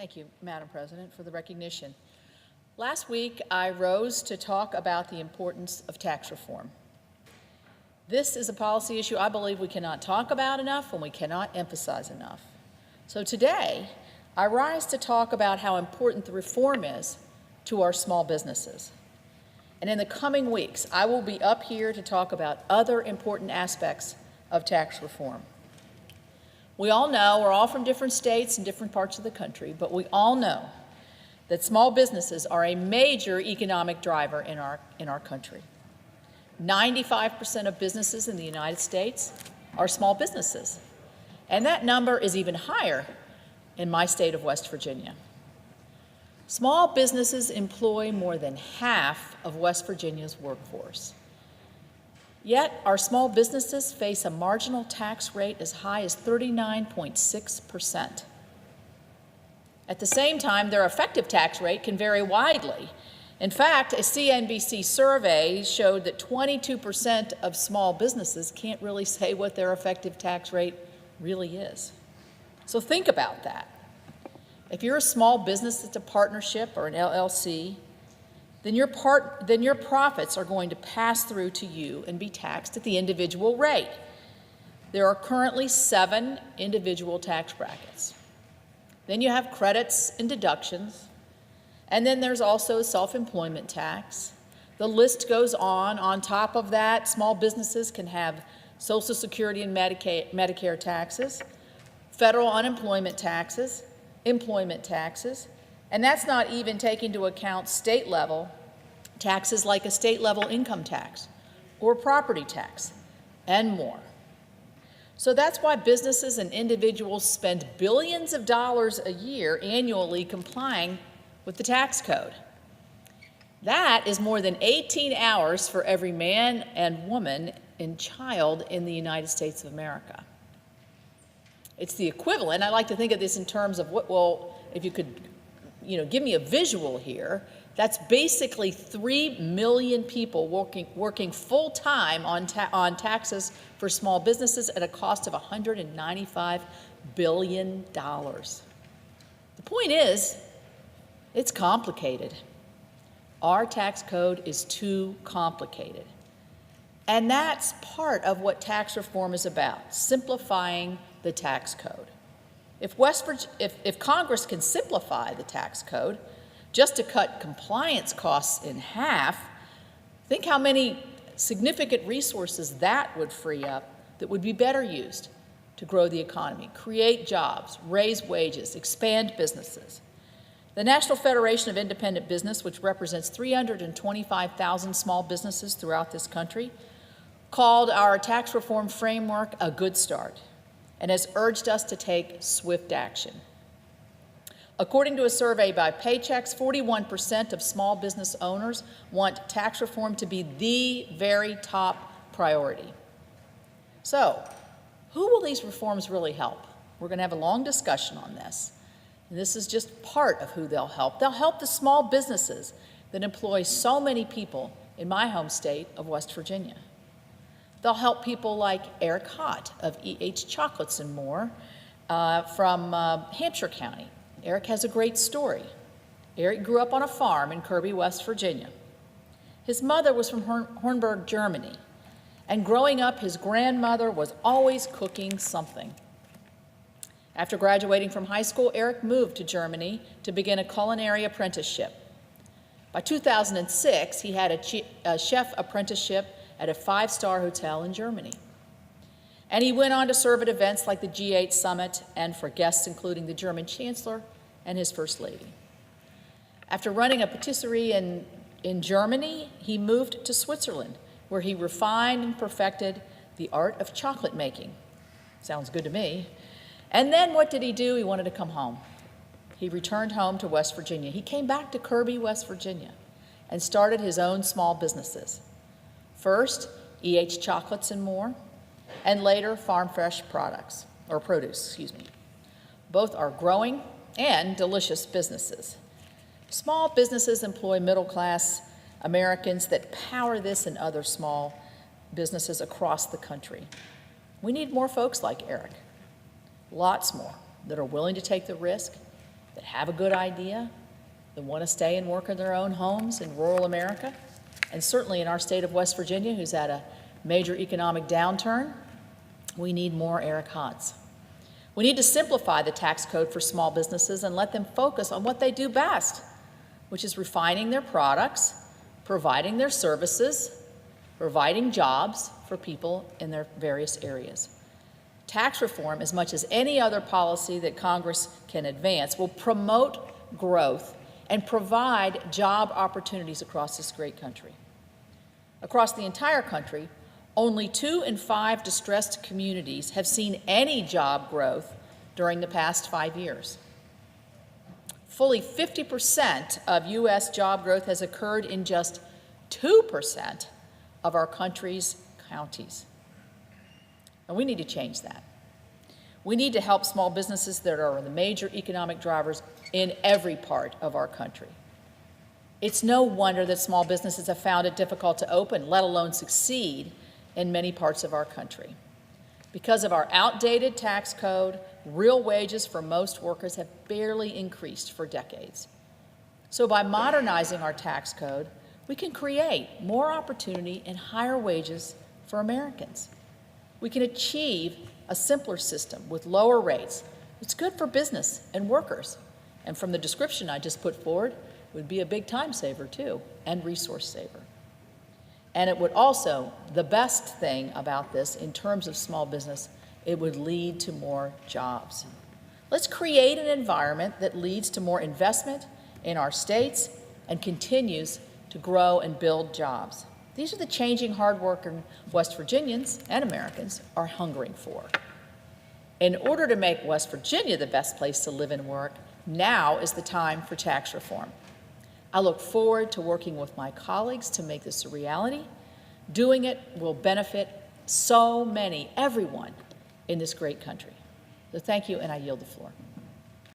Thank you, Madam President, for the recognition. Last week, I rose to talk about the importance of tax reform. This is a policy issue I believe we cannot talk about enough and we cannot emphasize enough. So today, I rise to talk about how important the reform is to our small businesses. And in the coming weeks, I will be up here to talk about other important aspects of tax reform. We all know, we're all from different states and different parts of the country, but we all know that small businesses are a major economic driver in our country. 95% of businesses in the United States are small businesses, and that number is even higher in my state of West Virginia. Small businesses employ more than half of West Virginia's workforce. Yet, our small businesses face a marginal tax rate as high as 39.6%. At the same time, their effective tax rate can vary widely. In fact, a CNBC survey showed that 22% of small businesses can't really say what their effective tax rate really is. So think about that. If you're a small business that's a partnership or an LLC, then your profits are going to pass through to you and be taxed at the individual rate. There are currently 7 individual tax brackets. Then you have credits and deductions, and then there's also self-employment tax. The list goes on. On top of that, small businesses can have Social Security and Medicare taxes, federal unemployment taxes, employment taxes, and that's not even taking into account state-level taxes like a state-level income tax or property tax, and more. So that's why businesses and individuals spend billions of dollars a year annually complying with the tax code. That is more than 18 hours for every man and woman and child in the United States of America. It's the equivalent. I like to think of this in terms of if you could, give me a visual here, that's basically 3 million people working full-time on taxes for small businesses at a cost of $195 billion. The point is, it's complicated. Our tax code is too complicated. And that's part of what tax reform is about, simplifying the tax code. If Congress can simplify the tax code just to cut compliance costs in half, think how many significant resources that would free up that would be better used to grow the economy, create jobs, raise wages, expand businesses. The National Federation of Independent Business, which represents 325,000 small businesses throughout this country, called our tax reform framework a good start and has urged us to take swift action. According to a survey by Paychex, 41% of small business owners want tax reform to be the very top priority. So, who will these reforms really help? We're going to have a long discussion on this. And this is just part of who they'll help. They'll help the small businesses that employ so many people in my home state of West Virginia. They'll help people like Eric Hott of E.H. Chocolates and More from Hampshire County. Eric has a great story. Eric grew up on a farm in Kirby, West Virginia. His mother was from Hornburg, Germany, and growing up, his grandmother was always cooking something. After graduating from high school, Eric moved to Germany to begin a culinary apprenticeship. By 2006, he had a chef apprenticeship at a 5-star hotel in Germany. And he went on to serve at events like the G8 Summit and for guests including the German Chancellor and his First Lady. After running a patisserie in Germany, he moved to Switzerland, where he refined and perfected the art of chocolate making. Sounds good to me. And then what did he do? He wanted to come home. He returned home to West Virginia. He came back to Kirby, West Virginia, and started his own small businesses. First, E.H. Chocolates and More, and later Farm Fresh Produce. Both are growing and delicious businesses. Small businesses employ middle-class Americans that power this and other small businesses across the country. We need more folks like Eric, lots more, that are willing to take the risk that have a good idea, that want to stay and work in their own homes in rural America, and certainly in our state of West Virginia, who's at a major economic downturn, we need more Eric Hotz. We need to simplify the tax code for small businesses and let them focus on what they do best, which is refining their products, providing their services, providing jobs for people in their various areas. Tax reform, as much as any other policy that Congress can advance, will promote growth and provide job opportunities across this great country. Across the entire country, only 2 in 5 distressed communities have seen any job growth during the past 5 years. Fully 50% of U.S. job growth has occurred in just 2% of our country's counties. And we need to change that. We need to help small businesses that are the major economic drivers in every part of our country. It's no wonder that small businesses have found it difficult to open, let alone succeed, in many parts of our country. Because of our outdated tax code, real wages for most workers have barely increased for decades. So by modernizing our tax code, we can create more opportunity and higher wages for Americans. We can achieve a simpler system with lower rates. It's good for business and workers. And from the description I just put forward, it would be a big time saver too, and resource saver. And it would also, the best thing about this in terms of small business, it would lead to more jobs. Let's create an environment that leads to more investment in our states and continues to grow and build jobs. These are the changing, hard-working West Virginians and Americans are hungering for. In order to make West Virginia the best place to live and work, now is the time for tax reform. I look forward to working with my colleagues to make this a reality. Doing it will benefit so many, everyone in this great country. So thank you, and I yield the floor.